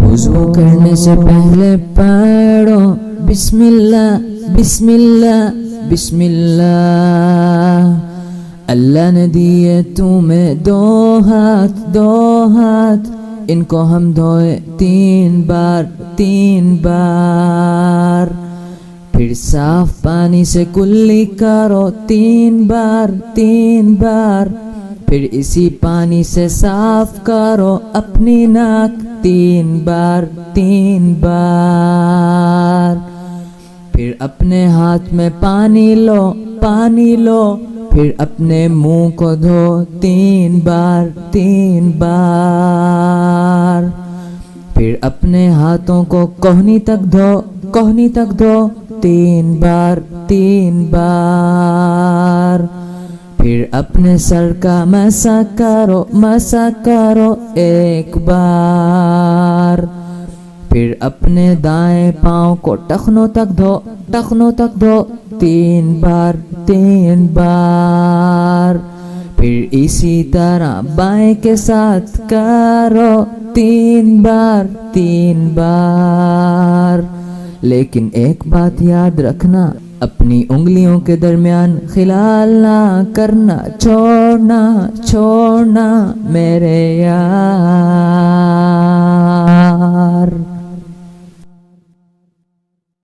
وضو کرنے سے پہلے پڑھو بسم اللہ بسم اللہ بسم اللہ۔ اللہ نے دیے تمہیں دو ہاتھ، ان کو ہم دھوئے 3 بار 3 بار، پھر صاف پانی سے کلی کرو 3 بار 3 بار، پھر اسی پانی سے صاف کرو اپنی ناک 3 بار 3 بار، پھر اپنے ہاتھ میں پانی لو پھر اپنے منہ کو دھو 3 بار 3 بار، پھر اپنے ہاتھوں کو کوہنی تک دھو 3 بار 3 بار، پھر اپنے سر کا مسح کرو 1 بار، پھر اپنے دائیں پاؤں کو ٹخنوں تک دھو 3 بار 3 بار، پھر اسی طرح بائیں کے ساتھ کرو 3 بار 3 بار۔ لیکن ایک بات یاد رکھنا، اپنی انگلیوں کے درمیان خلال نہ کرنا، چھوڑنا میرے یار۔